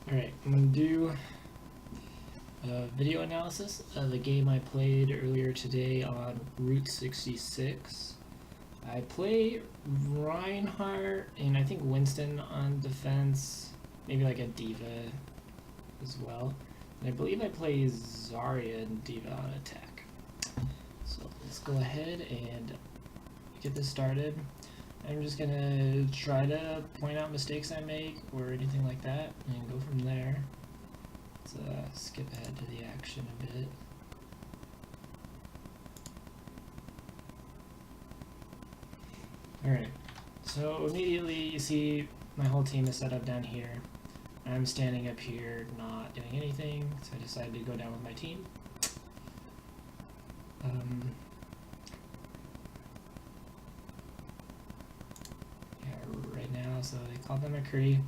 Alright, I'm going to do a video analysis of the game I played earlier today on Route 66. I play Reinhardt and I think Winston on defense, maybe like a D.Va as well. And I believe I play Zarya and D.Va on attack. So let's go ahead and get this started. I'm just gonna try to point out mistakes I make or anything like that and go from there. Let's skip ahead to the action a bit. Alright, so immediately you see my whole team is set up down here. I'm standing up here not doing anything, so I decided to go down with my team. Right now, so they call them McCree.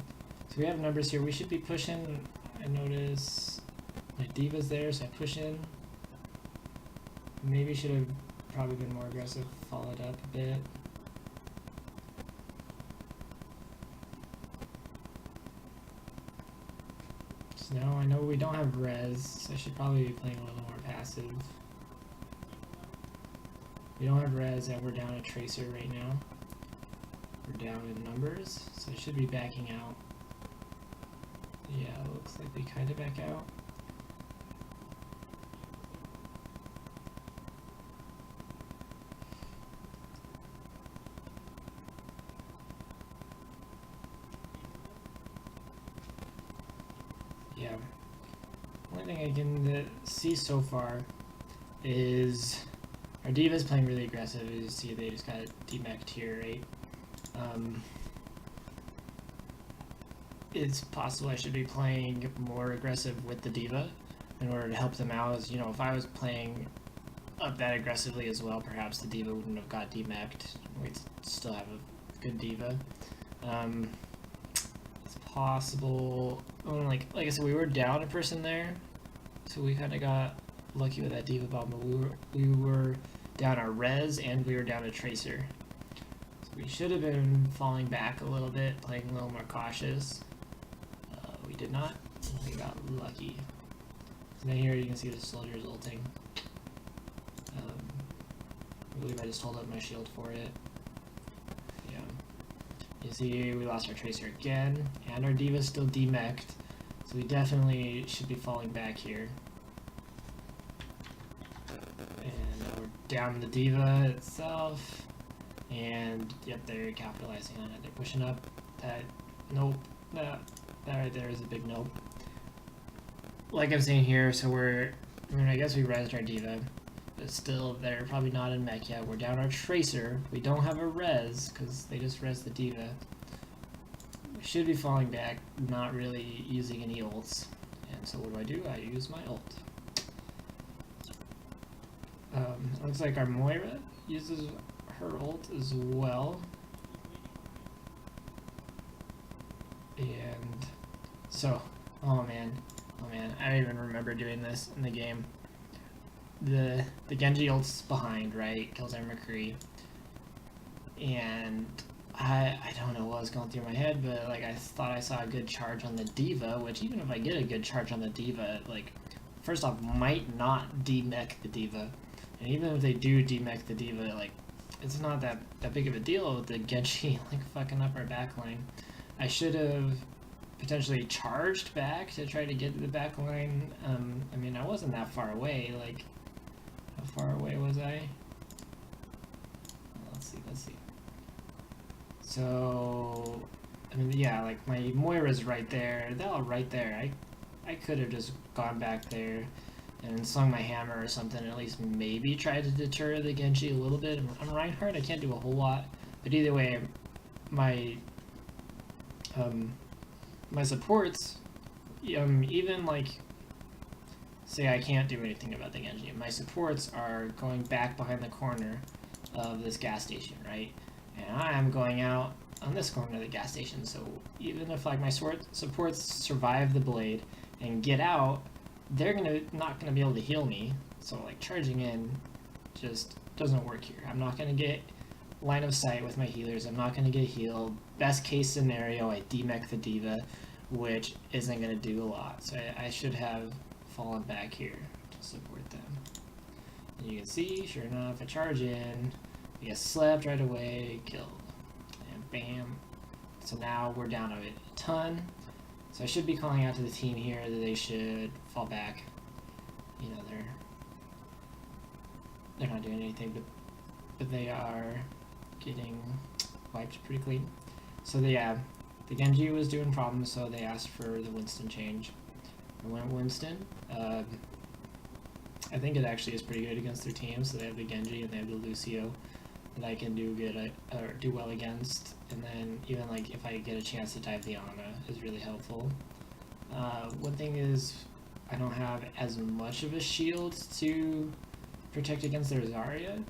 So we have numbers here. We should be pushing. I notice my D.Va's there, so I push in. Maybe should have probably been more aggressive, followed up a bit. So now I know we don't have res, so I should probably be playing a little more passive. We don't have res, and we're down a tracer right now. We're down in numbers, so I should be backing out. Yeah, it looks like they kind of back out. Yeah. One thing I can see so far is our D.Va's playing really aggressive. As you see, they just got demeched here, right? It's possible I should be playing more aggressive with the D.Va in order to help them out. As you know, if I was playing up that aggressively as well, perhaps the D.Va wouldn't have got demeched. We'd still have a good D.Va. It's possible. Like I said, we were down a person there, so we kind of got lucky with that D.Va bomb. But we were down our res and we were down a tracer. We should have been falling back a little bit, playing a little more cautious. We did not. We got lucky. So now here you can see the soldiers ulting. I believe I just hold up my shield for it. Yeah. You see we lost our tracer again, and our D.Va's still demeched. So we definitely should be falling back here. And now we're down the D.Va itself. And yep, they're capitalizing on it. They're pushing up. That nope. That right there is a big nope. Like I'm saying here, so I guess we rezzed our D.Va, but still they're probably not in mech yet. We're down our tracer. We don't have a res because they just rezzed the D.Va. We should be falling back, not really using any ults. And so what do? I use my ult. Looks like our Moira uses her ult as well. And so, oh man, I don't even remember doing this in the game. The Genji ult's behind, right? Kills our McCree. And I don't know what was going through my head, but like I thought I saw a good charge on the D.Va, which even if I get a good charge on the D.Va, like first off might not demech the D.Va. And even if they do demech the D.Va, like it's not that big of a deal with the Genji like fucking up our backline. I should have potentially charged back to try to get to the backline. I mean, I wasn't that far away. Like, how far away was I? Let's see. So, I mean, yeah, like my Moira's right there. They're all right there. I could have just gone back there and swung my hammer or something, and at least maybe tried to deter the Genji a little bit. I'm Reinhardt, I can't do a whole lot, but either way, my supports, even like, say I can't do anything about the Genji, my supports are going back behind the corner of this gas station, right? And I am going out on this corner of the gas station, so even if like my supports survive the blade and get out, they're not gonna be able to heal me. So like charging in just doesn't work here. I'm not gonna get line of sight with my healers. I'm not gonna get healed. Best case scenario, I demech the D.Va. which isn't going to do a lot. So I should have fallen back here to support them. And you can see, sure enough, I charge in, I get slept right away, killed, and bam. So now we're down a ton. So I should be calling out to the team here that they should fall back. You know, they're not doing anything, but they are getting wiped pretty clean. So the Genji was doing problems, so they asked for the Winston change. I went Winston. I think it actually is pretty good against their team. So they have the Genji and they have the Lucio that I can do good or do well against. And then even like if I get a chance to dive the Ana is really helpful. One thing is I don't have as much of a shield to protect against their Zarya.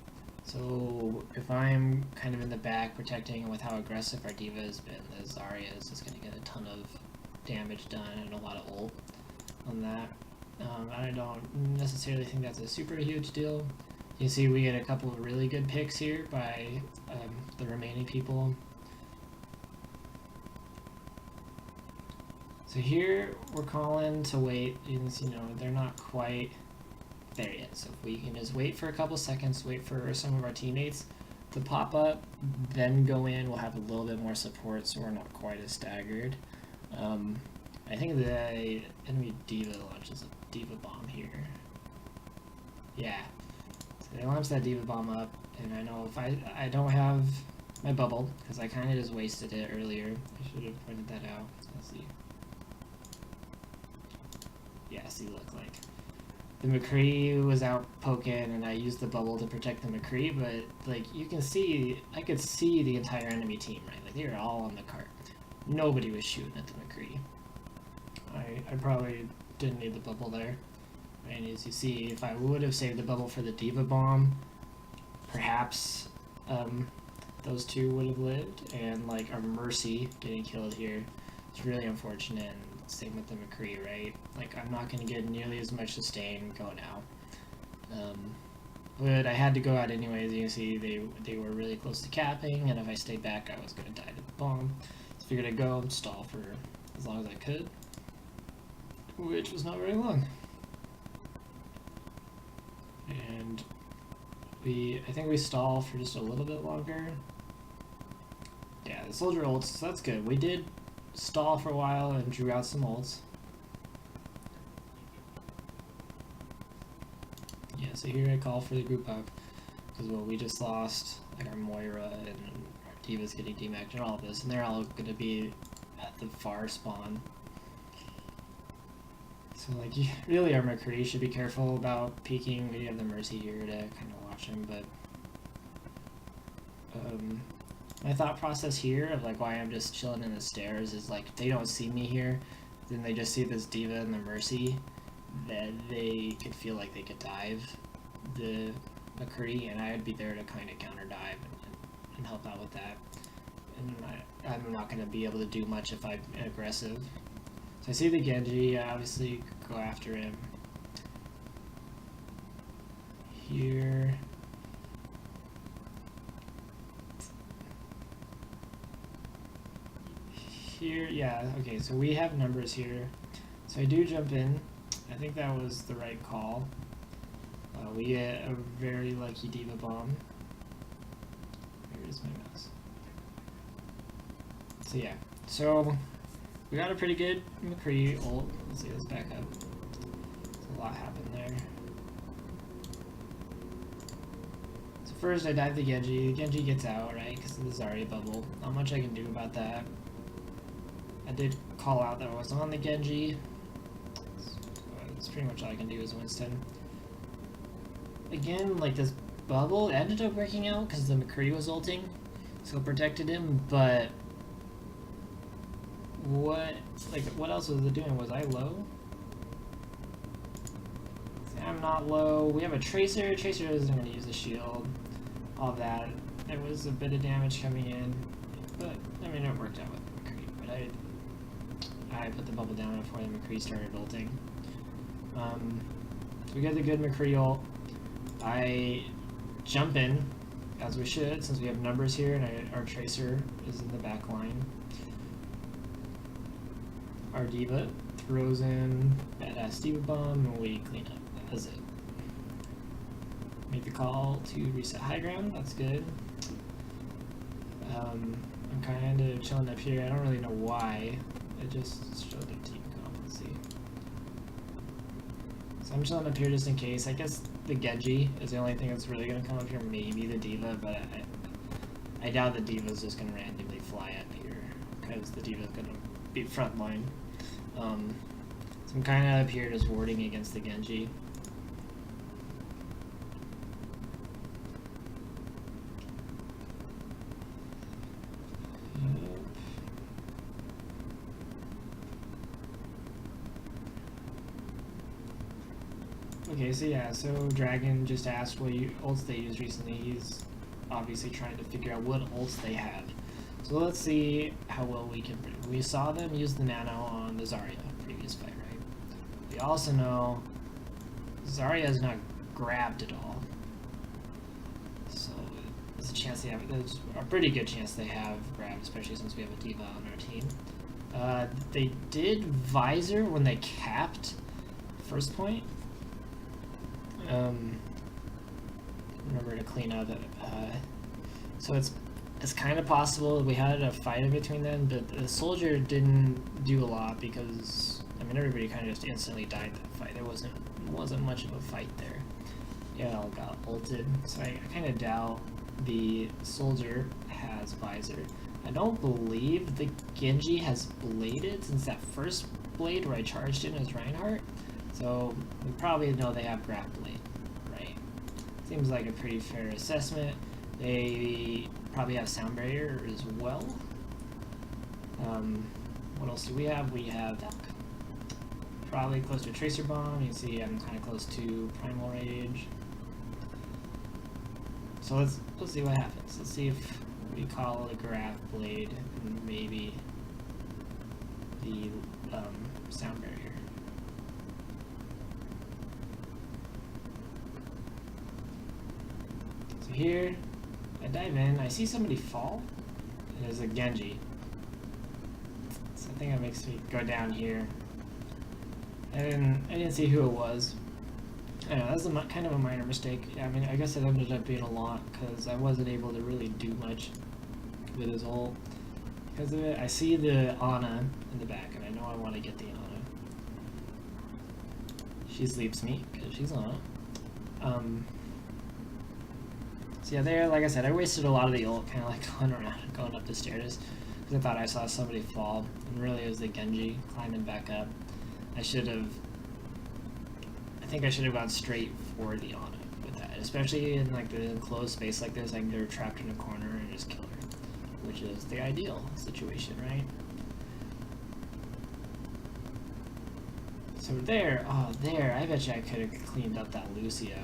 So if I'm kind of in the back protecting with how aggressive our D.Va has been, the Zarya is just going to get a ton of damage done and a lot of ult on that. I don't necessarily think that's a super huge deal. You see we get a couple of really good picks here by the remaining people. So here we're calling to wait, and you know they're not quite there yet. So if we can just wait for a couple seconds, wait for some of our teammates to pop up, then go in, we'll have a little bit more support so we're not quite as staggered. I think the enemy D.Va launches a D.Va bomb here. Yeah. So they launch that D.Va bomb up, and I know if I don't have my bubble, because I kind of just wasted it earlier. I should have pointed that out. So let's see. Yeah, see, look, like, the McCree was out poking, and I used the bubble to protect the McCree, but, like, you can see, I could see the entire enemy team, right? Like, they were all on the cart. Nobody was shooting at the McCree. I probably didn't need the bubble there. And as you see, if I would have saved the bubble for the D.Va bomb, perhaps those two would have lived, and, like, our Mercy getting killed here is really unfortunate. And same with the McCree, right? Like, I'm not going to get nearly as much sustain going out. But I had to go out anyways. You can see they were really close to capping, and if I stayed back, I was going to die to the bomb. So I figured I'd go and stall for as long as I could, which was not very long. And I think we stall for just a little bit longer. Yeah, the soldier ults, so that's good. We did stall for a while and drew out some ults. Yeah, so here I call for the group up, because well, we just lost like our Moira and our D.Va's getting demacked and all of this, and they're all going to be at the far spawn. So like, really our McCree should be careful about peeking. We have the Mercy here to kind of watch him, but my thought process here of like why I'm just chilling in the stairs is like if they don't see me here, then they just see this D.Va and the Mercy, that they could feel like they could dive the McCree, and I would be there to kind of counter dive and help out with that. And I'm not going to be able to do much if I'm aggressive. So I see the Genji, I obviously go after him. Here. Here, yeah, okay, so we have numbers here. So I do jump in. I think that was the right call. We get a very lucky D.Va bomb. Where is my mouse? So yeah, so we got a pretty good McCree ult. Let's see, let's back up. There's a lot happened there. So first I dive the Genji. The Genji gets out, right, because of the Zarya bubble. Not much I can do about that. I did call out that I was on the Genji. So that's pretty much all I can do is Winston. Again, like this bubble ended up working out because the McCree was ulting, so it protected him, but what else was it doing? Was I low? See, I'm not low. We have a Tracer. Tracer isn't going to use the shield. All that. There was a bit of damage coming in, but I mean it worked out with the McCree. But I put the bubble down before the McCree started ulting. So we got the good McCree ult. I jump in, as we should, since we have numbers here and our Tracer is in the back line. our D.Va, throws in badass D.Va bomb, and we clean up. That's it. Make the call to reset high ground. That's good. I'm kind of chilling up here. I don't really know why. It just showed their team comp. Let's see. So I'm chilling up here just in case. I guess the Genji is the only thing that's really going to come up here. Maybe the D.Va, but I doubt the D.Va is just going to randomly fly up here because the D.Va is going to be frontline. So I'm kind of up here just warding against the Genji. Okay, so yeah, so Dragon just asked what ults they used recently. He's obviously trying to figure out what ults they have. So let's see how well we can. We saw them use the Nano on the Zarya previous fight, right? We also know Zarya is not grabbed at all. So there's a chance they have. There's a pretty good chance they have grabbed, especially since we have a D.Va on our team. They did Visor when they capped first point. Remember to clean up. So it's kind of possible we had a fight between them, but the Soldier didn't do a lot because I mean everybody kind of just instantly died that fight. There wasn't much of a fight there. Yeah, all got ulted, so I kind of doubt the Soldier has Visor. I don't believe the Genji has bladed since that first blade where I charged in as Reinhardt. So we probably know they have Grab Blade, right? Seems like a pretty fair assessment. They probably have Sound Barrier as well. What else do we have? We have probably close to Tracer Bomb. You can see I'm kind of close to Primal Rage. So let's see what happens. Let's see if we call it a Grab Blade and maybe the Sound Barrier. Here, I dive in, I see somebody fall, and there's a Genji. So I think that makes me go down here. I didn't see who it was. I don't know, that was kind of a minor mistake. I mean, I guess it ended up being a lot, because I wasn't able to really do much with his ult. Because of it, I see the Ana in the back, and I know I want to get the Ana. She sleeps me, because she's Ana. So yeah, there, like I said, I wasted a lot of the ult, kind of like going around and going up the stairs, because I thought I saw somebody fall, and really it was the Genji climbing back up. I think I should have gone straight for the Ana with that, especially in like the enclosed space like this, like they're trapped in a corner and just kill her, which is the ideal situation, right? So there, I bet you I could have cleaned up that Lucio.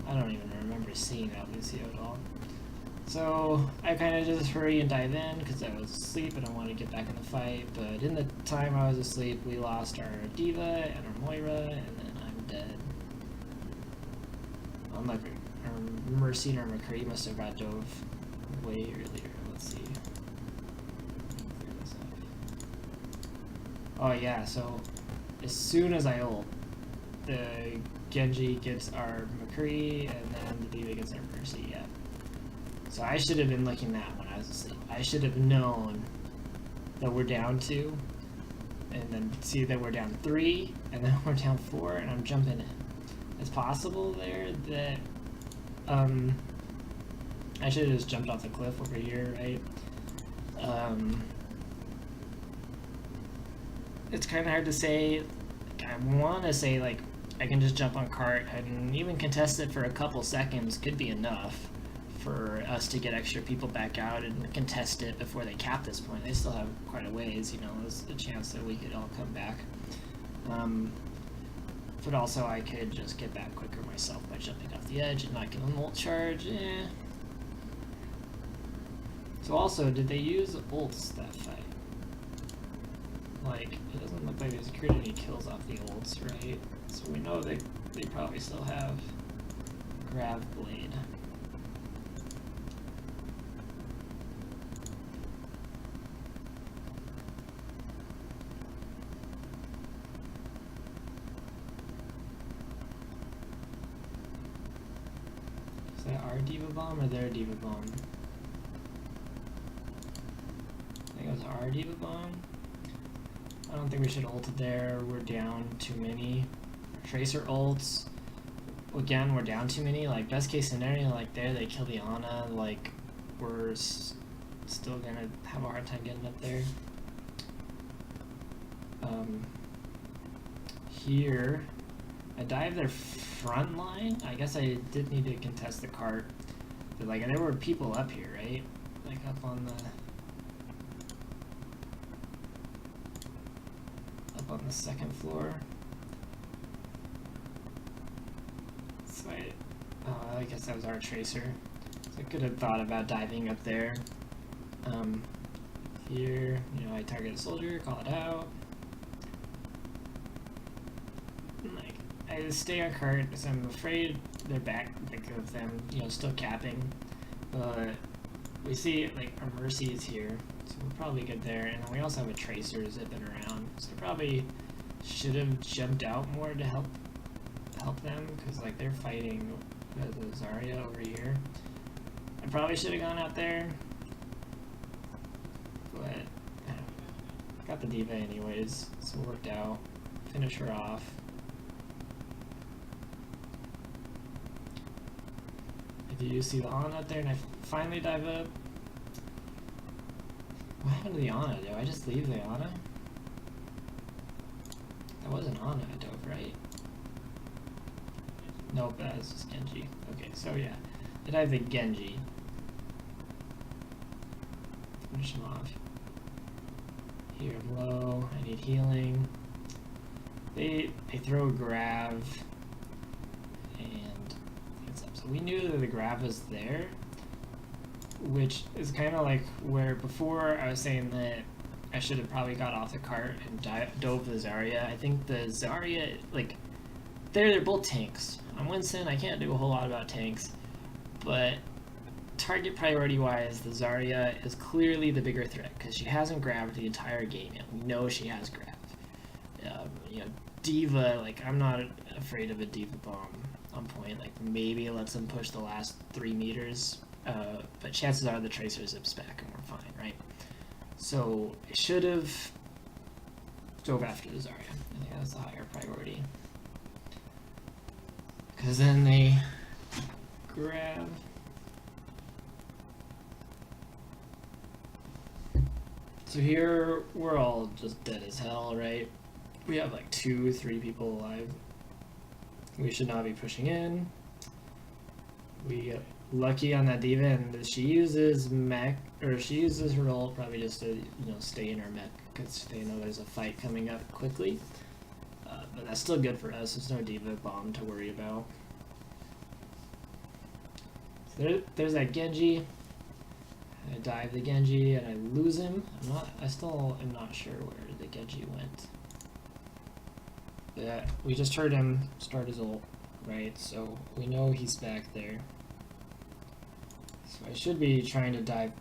I don't even remember seeing that Lucio at all. So I kind of just hurry and dive in because I was asleep and I wanted to get back in the fight. But in the time I was asleep, we lost our D.Va and our Moira, and then I'm dead. I'm like, our Mercy and our McCree must have got dove way earlier. Let's see. Clear this up. Oh yeah, so as soon as I ult, the Genji gets our McCree, and then the D.Va gets our Mercy, yeah. So I should have been looking that when I was asleep. I should have known that we're down 2, and then see that we're down 3, and then we're down 4, and I'm jumping in. It's possible there that, I should have just jumped off the cliff over here, right? It's kind of hard to say. I want to say, like, I can just jump on cart and even contest it for a couple seconds could be enough for us to get extra people back out and contest it before they cap this point. They still have quite a ways, you know, there's a chance that we could all come back. But also I could just get back quicker myself by jumping off the edge and not getting an ult charge. So also, did they use ults that fight? Like, it doesn't look like they secured any kills off the ults, right? So we know they probably still have Grav Blade. Is that our Diva Bomb or their Diva Bomb? I think it was our Diva Bomb. I don't think we should ult it there. We're down too many. Tracer ults. Again, we're down too many. Like, best case scenario, like there, they kill the Ana. Like, we're still gonna have a hard time getting up there. Here, I dive their front line. I guess I did need to contest the cart. But like, there were people up here, right? Like up on the second floor. So I guess that was our tracer. So I could have thought about diving up there. Here, you know, I target a soldier, call it out. Like, I just stay on cart because I'm afraid they're back, like of them, you know, still capping. But we see like our Mercy is here, so we're probably good there. And then we also have a tracer zipping around, so probably should have jumped out more to help them, because like they're fighting the Zarya over here. I probably should have gone out there, but got the Diva anyways, so it worked out. Finish her off. If you see the Ana out there and I finally dive up. What happened to the Ana? Did I just leave the Ana? That wasn't Ana I dove, right? Nope, that was just Genji. Okay, so yeah. I dive the Genji. Finish him off. Here I'm low, I need healing. They throw a Grav, and it's up. So we knew that the Grav was there, which is kind of like where before I was saying that I should have probably got off the cart and dove the Zarya. I think the Zarya, like, they're both tanks. On Winston, I can't do a whole lot about tanks, but target priority wise, the Zarya is clearly the bigger threat because she hasn't grabbed the entire game yet. We know she has grabbed. You know, Diva, like, I'm not afraid of a Diva bomb on point. Like, maybe it lets them push the last 3 meters, but chances are the Tracer zips back and we're fine, right? So I should have dove after the Zarya. I think that's the higher priority. Because then they grab. So here we're all just dead as hell, right? We have like 2-3 people alive. We should not be pushing in. We get lucky on that Diva, and she uses mech, or she uses her ult probably just to, you know, stay in her mech because they know there's a fight coming up quickly. But that's still good for us. There's no Diva bomb to worry about. So there's that Genji. I dive the Genji and I lose him. I still am not sure where the Genji went. But we just heard him start his ult, right? So we know he's back there. So I should be trying to dive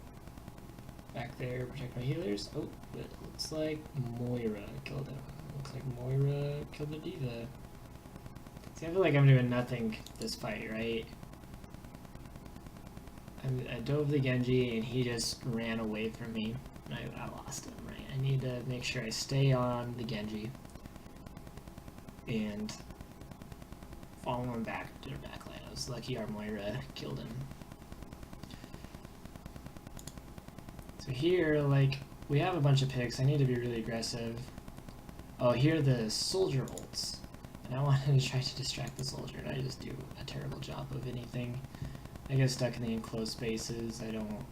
back there, protect my healers. Oh, but it looks like Moira killed him. Looks like Moira killed the Diva. See, I feel like I'm doing nothing this fight, right? I dove the Genji and he just ran away from me. I lost him, right? I need to make sure I stay on the Genji and follow him back to their backline. I was lucky our Moira killed him. So here, like, we have a bunch of picks. I need to be really aggressive. Oh, here are the soldier ults. And I wanted to try to distract the soldier, and I just do a terrible job of anything. I get stuck in the enclosed spaces. I don't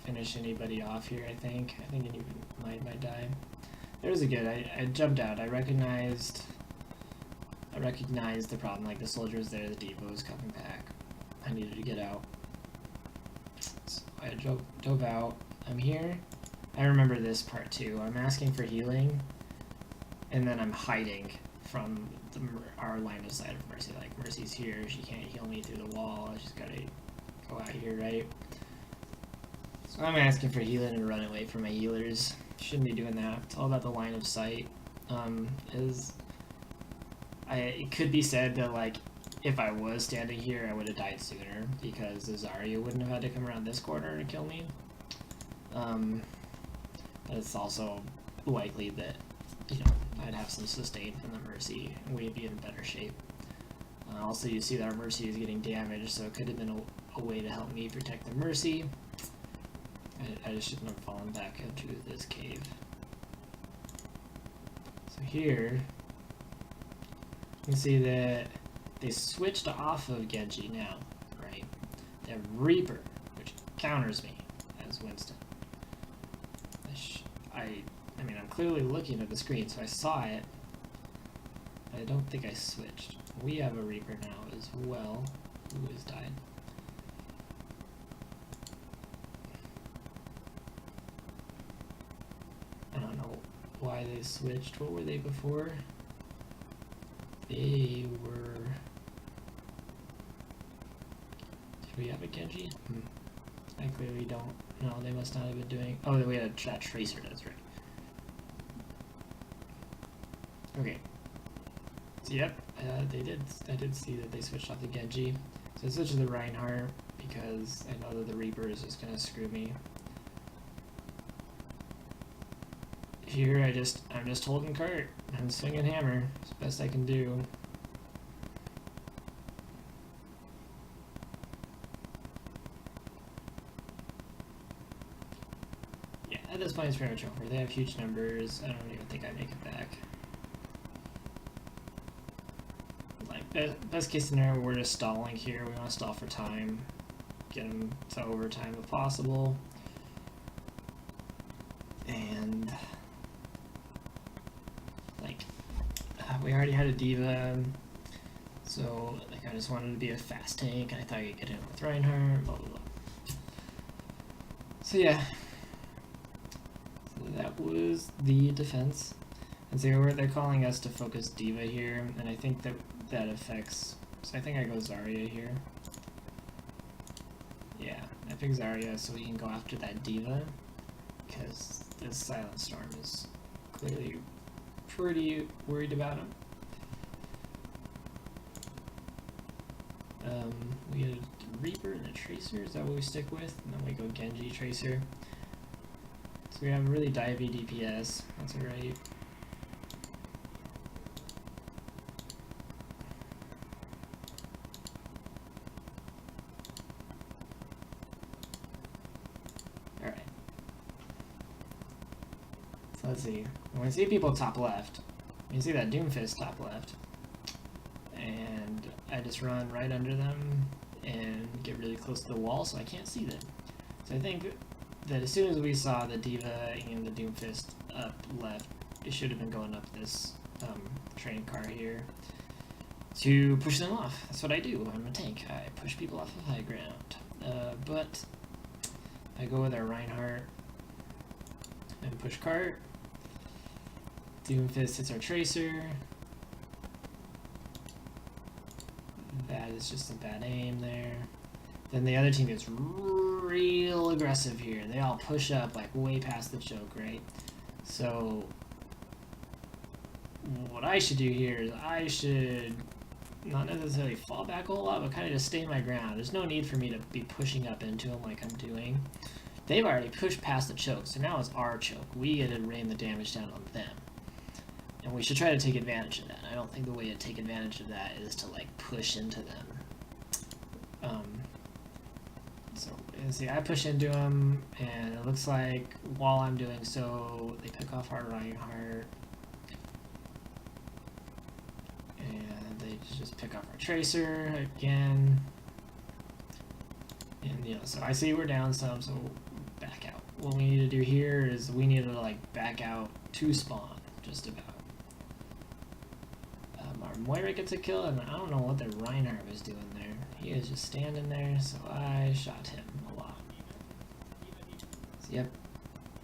finish anybody off here, I think. I think anyone might die. There's a good. I jumped out. I recognized the problem. Like, the soldier was there, the Diva was coming back. I needed to get out. So I dove out. I'm here. I remember this part too. I'm asking for healing, and then I'm hiding from our line of sight of Mercy. Like, Mercy's here, she can't heal me through the wall, she's gotta go out here, right? So I'm asking for healing and run away from my healers. Shouldn't be doing that. It's all about the line of sight. It could be said that, like, if I was standing here, I would have died sooner because the Zarya wouldn't have had to come around this corner and kill me. But it's also likely that, you know, I'd have some sustain from the Mercy and we'd be in better shape. Also, you see that our Mercy is getting damaged, so it could have been a way to help me protect the Mercy. I just shouldn't have fallen back into this cave. So here, you can see that they switched off of Genji now, right? They have Reaper, which counters me as Winston. I mean, I'm clearly looking at the screen, so I saw it. I don't think I switched. We have a Reaper now as well, who has died. I don't know why they switched. What were they before? They were... Did we have a Genji? I clearly don't. No, they must not have been doing... Oh, we had that Tracer, that's right. Okay. So, yep, I did see that they switched off the Genji. So I switched to the Reinhardt because I know that the Reaper is just gonna screw me. Here, I'm just holding cart. I'm swinging hammer. It's the best I can do. Yeah, at this point it's pretty much over. They have huge numbers. I don't even think I make it back. Like, best case scenario, we're just stalling here. We want to stall for time. Get them to overtime if possible. And... like, we already had a D.Va, so like I just wanted to be a fast tank. I thought I could get in with Reinhardt, blah blah blah. So yeah, so that was the defense. And so they're calling us to focus D.Va here, and I think that affects. So I think I go Zarya here. Yeah, I pick Zarya so we can go after that D.Va, because this Silent Storm is clearly pretty worried about him. We had a Reaper and a Tracer, is that what we stick with? And then we go Genji Tracer. So we have really divey DPS, that's alright. Alright. So let's see. When we see people top left, you see that Doomfist top left, and I just run right under them and get really close to the wall so I can't see them. So I think that as soon as we saw the D.Va and the Doomfist up left, it should have been going up this train car here to push them off. That's what I do. I'm a tank. I push people off of high ground. But I go with our Reinhardt and push cart. Doomfist hits our Tracer. That is just a bad aim there. Then the other team gets real aggressive here. They all push up like way past the choke, right? So what I should do here is I should not necessarily fall back a whole lot, but kind of just stay my ground. There's no need for me to be pushing up into them like I'm doing. They've already pushed past the choke, so now it's our choke. We get to rain the damage down on them. And we should try to take advantage of that. I don't think the way to take advantage of that is to like push into them. So see, I push into them, and it looks like while I'm doing so, they pick off our Reinhardt, and they just pick off our Tracer again. And you know, so I see we're down some, so back out. What we need to do here is we need to like back out to spawn, just about. Our Moira gets a kill, and I don't know what the Reinhardt was doing there. He was just standing there, so I shot him a lot. So, yep,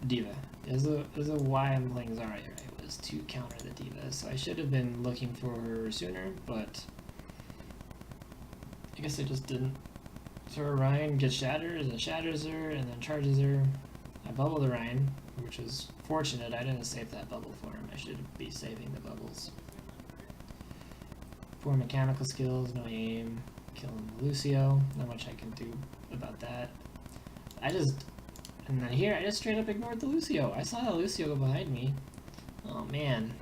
D.Va. This is why I'm playing Zarya, right? It was to counter the D.Va, so I should have been looking for her sooner, but I guess I just didn't. So Ryan gets shattered, and then shatters her, and then charges her. I bubble the Ryan, which is fortunate. I didn't save that bubble for him. I should be saving the bubbles. Poor mechanical skills, no aim, killing Lucio. Not much I can do about that. And then here, I just straight up ignored the Lucio. I saw the Lucio go behind me. Oh man.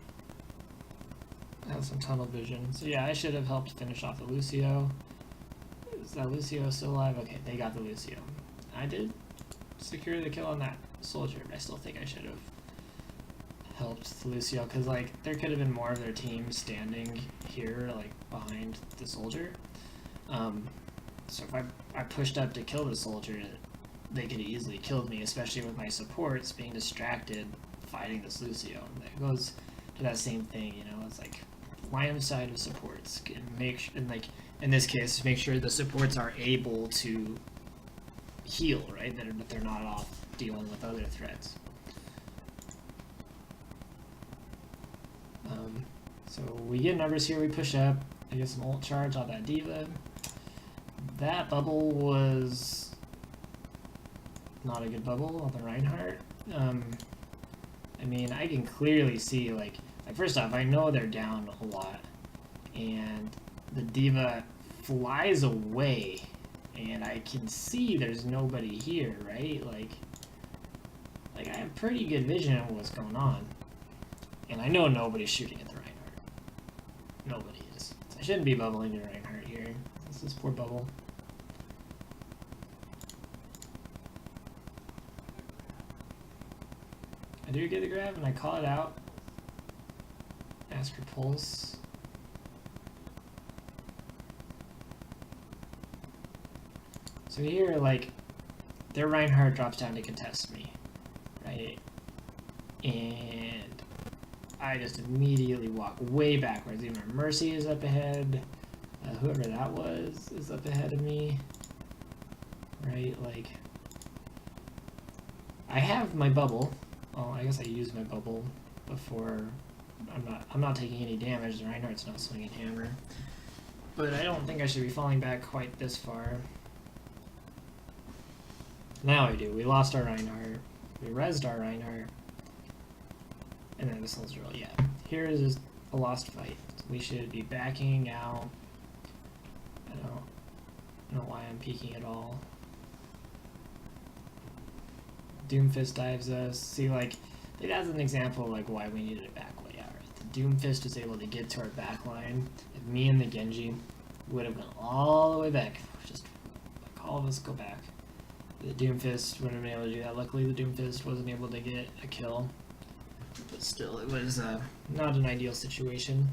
I have some tunnel vision. So yeah, I should have helped finish off the Lucio. Is that Lucio still alive? Okay, they got the Lucio. I did secure the kill on that soldier, but I still think I should have helped Lucio, because like there could have been more of their team standing here, like behind the soldier. So if I pushed up to kill the soldier, they could have easily killed me, especially with my supports being distracted fighting this Lucio. And that goes to that same thing, you know. It's like line of sight of supports, and like in this case, make sure the supports are able to heal, right? That they're not off dealing with other threats. So we get numbers here, we push up, I get some ult charge on that D.Va. That bubble was not a good bubble on the Reinhardt. I mean, I can clearly see, like first off, I know they're down a lot, and the D.Va flies away, and I can see there's nobody here, right? Like I have pretty good vision on what's going on, and I know nobody's shooting at the Reinhardt. Nobody is. So I shouldn't be bubbling the Reinhardt here. This is poor bubble. I do get the grab, and I call it out. Ask for pulse. So here, like, their Reinhardt drops down to contest me, right? And I just immediately walk way backwards. Even Mercy is up ahead. Whoever that was is up ahead of me, right? Like, I have my bubble. Oh, I guess I used my bubble before. I'm not taking any damage. The Reinhardt's not swinging hammer, but I don't think I should be falling back quite this far. Now I do. We lost our Reinhardt. We rezzed our Reinhardt. And then this one's real. Yeah. Here is just a lost fight. We should be backing out. I don't know why I'm peeking at all. Doomfist dives us. See, like, that's an example of like why we needed a back way out. Right? The Doomfist was able to get to our back line. If me and the Genji would have gone all the way back, just like all of us go back. The Doomfist wouldn't have been able to do that. Luckily, the Doomfist wasn't able to get a kill. But still, it was not an ideal situation.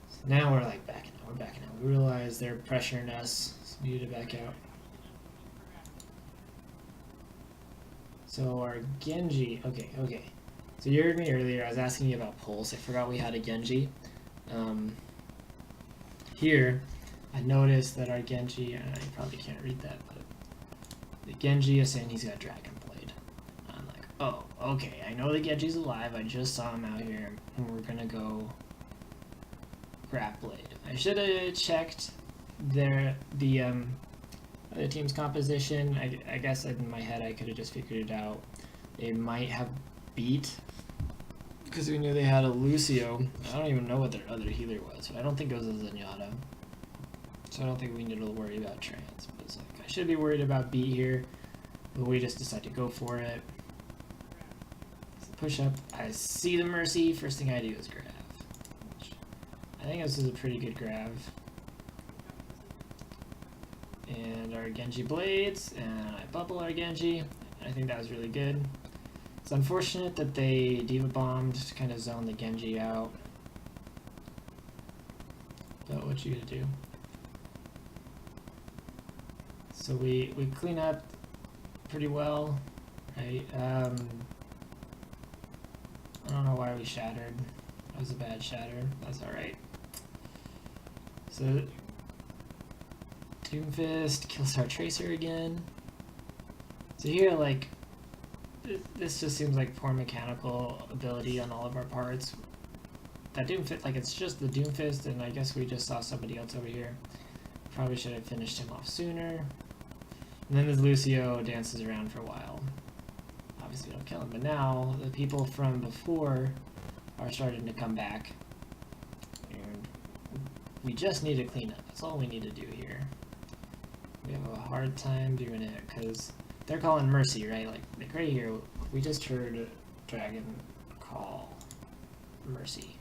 So now we're like backing out. We're backing out. We realize they're pressuring us, so we need to back out. So our Genji, okay. So you heard me earlier, I was asking you about pulse. I forgot we had a Genji. Here, I noticed that our Genji, and I probably can't read that, but the Genji is saying he's got Dragon Blade. I'm like, oh, okay, I know the Genji's alive, I just saw him out here, and we're gonna go grab Blade. I should have checked the team's composition. I guess in my head I could have just figured it out. They might have beat, because we knew they had a Lucio. I don't even know what their other healer was, but I don't think it was a Zenyatta. So I don't think we need to worry about trans. But it's like, I should be worried about beat here, but we just decide to go for it. So push up. I see the Mercy. First thing I do is grab. I think this is a pretty good grab. And our Genji blades, and I bubble our Genji. I think that was really good. It's unfortunate that they D.Va bombed to kind of zone the Genji out. But what you gonna do? So we clean up pretty well, right? I don't know why we shattered. That was a bad shatter. That's alright. So Doomfist kills our Tracer again. So here, like, this just seems like poor mechanical ability on all of our parts. That Doomfist, like, it's just the Doomfist, and I guess we just saw somebody else over here. Probably should have finished him off sooner. And then this Lucio dances around for a while. Obviously we don't kill him, but now the people from before are starting to come back. we just need to clean up. That's all we need to do here. We have a hard time doing it because they're calling Mercy, right? Like right here, we just heard Dragon call Mercy.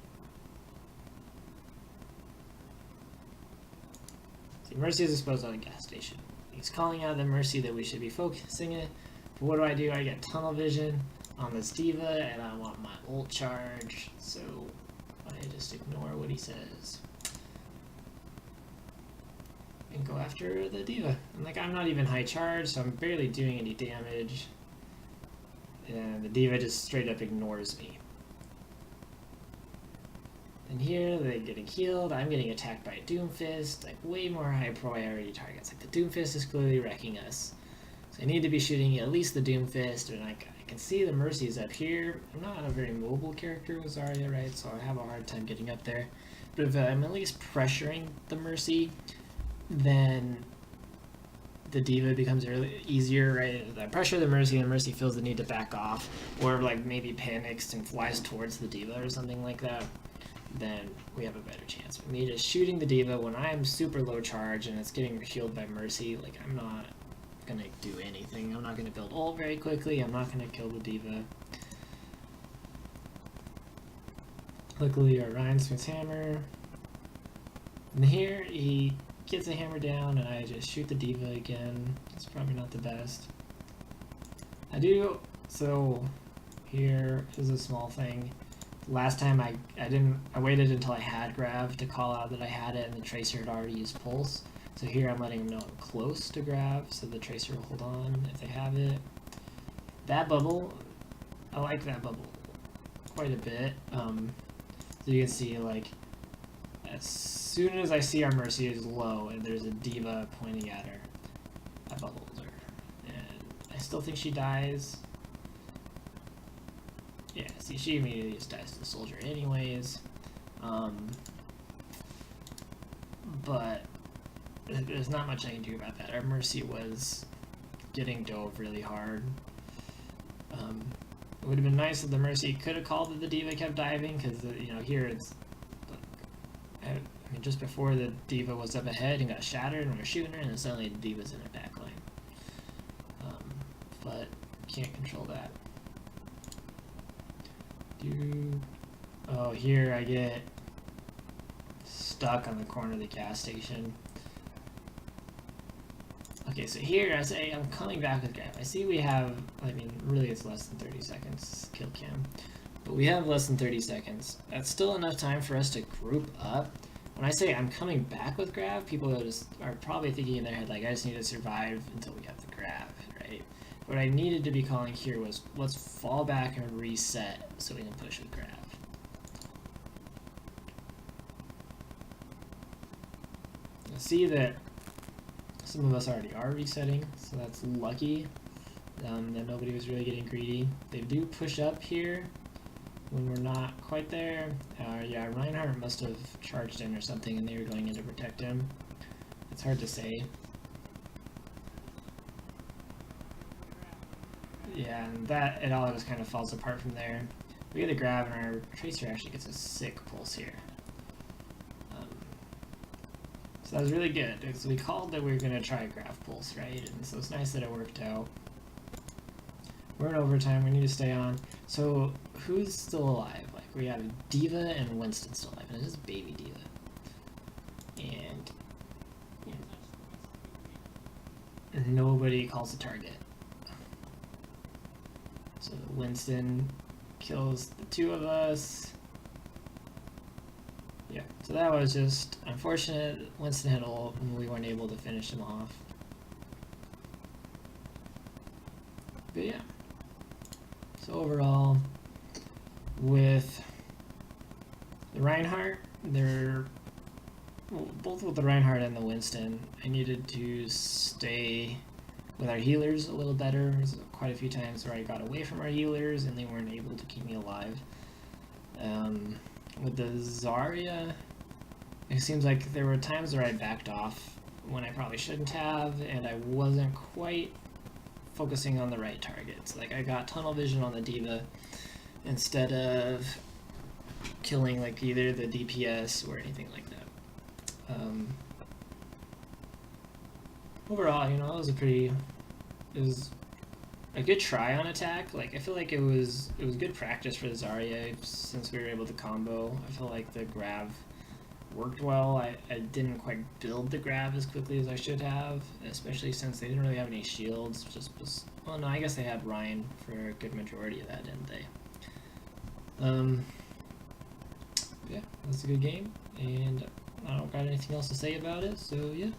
See, Mercy is disposed at a gas station. He's calling out the Mercy that we should be focusing it. But what do? I get tunnel vision on this D.Va, and I want my ult charge, so I just ignore what he says and go after the D.Va. And like, I'm not even high charge, so I'm barely doing any damage, and the D.Va just straight up ignores me. And here they're getting healed. I'm getting attacked by a Doomfist, like way more high priority targets. Like the Doomfist is clearly wrecking us, so I need to be shooting at least the Doomfist. And I can see the Mercy's up here. I'm not a very mobile character with Zarya, right? So I have a hard time getting up there. But if I'm at least pressuring the Mercy, then the D.Va becomes easier, right? If I pressure the Mercy feels the need to back off, or like maybe panics and flies towards the D.Va or something like that, then we have a better chance. But me just shooting the D.Va when I'm super low charge and it's getting healed by Mercy, like I'm not gonna do anything. I'm not gonna build ult very quickly. I'm not gonna kill the D.Va. Luckily, Orion swings hammer. And here he gets a hammer down, and I just shoot the D.Va again. It's probably not the best. So here is a small thing. Last time I waited until I had Grav to call out that I had it, and the Tracer had already used Pulse. So here I'm letting them know I'm close to Grav, so the Tracer will hold on if they have it. That bubble, I like that bubble quite a bit. So you can see, like, as soon as I see our Mercy is low and there's a D.Va pointing at her, I bubbled her. And I still think she dies. Yeah, see, she immediately just dies to the soldier anyways. But there's not much I can do about that. Our Mercy was getting dove really hard. It would have been nice if the Mercy could have called that the D.Va kept diving, because, you know, here it's, like, I mean, just before the D.Va was up ahead and got shattered and we were shooting her, and then suddenly the D.Va's in her backline. But can't control that. Oh, here I get stuck on the corner of the gas station. Okay, so here I say I'm coming back with Grav. I see we have, I mean, really it's less than 30 seconds kill cam, but we have less than 30 seconds. That's still enough time for us to group up. When I say I'm coming back with Grav, people are probably thinking in their head, like, I just need to survive until we have the Grav, right? What I needed to be calling here was, let's fall back and reset so we can push with Grav. You'll see that some of us already are resetting, so that's lucky that nobody was really getting greedy. They do push up here when we're not quite there. Yeah, Reinhardt must have charged in or something and they were going in to protect him. It's hard to say. Yeah, and it all just kind of falls apart from there. We get a Grav and our Tracer actually gets a sick pulse here. So that was really good, because we called that we were going to try Grav pulse, right? And so it's nice that it worked out. We're in overtime, we need to stay on. So who's still alive? Like, we have D.Va and Winston still alive, and it's just baby D.Va. And you know, nobody calls the target. So Winston kills the two of us. Yeah, so that was just unfortunate. Winston had ult and we weren't able to finish him off. But yeah. So overall, with the Reinhardt, both with the Reinhardt and the Winston, I needed to stay with our healers a little better. There's quite a few times where I got away from our healers and they weren't able to keep me alive. With the Zarya, it seems like there were times where I backed off when I probably shouldn't have, and I wasn't quite focusing on the right targets. Like, I got tunnel vision on the D.Va instead of killing like either the DPS or anything like that. Overall, you know, it was a good try on attack. Like I feel like it was good practice for the Zarya since we were able to combo. I feel like the grab worked well. I didn't quite build the grab as quickly as I should have, especially since they didn't really have any shields. Well, no, I guess they had Rein for a good majority of that, didn't they? Yeah, that's a good game, and I don't got anything else to say about it. So yeah.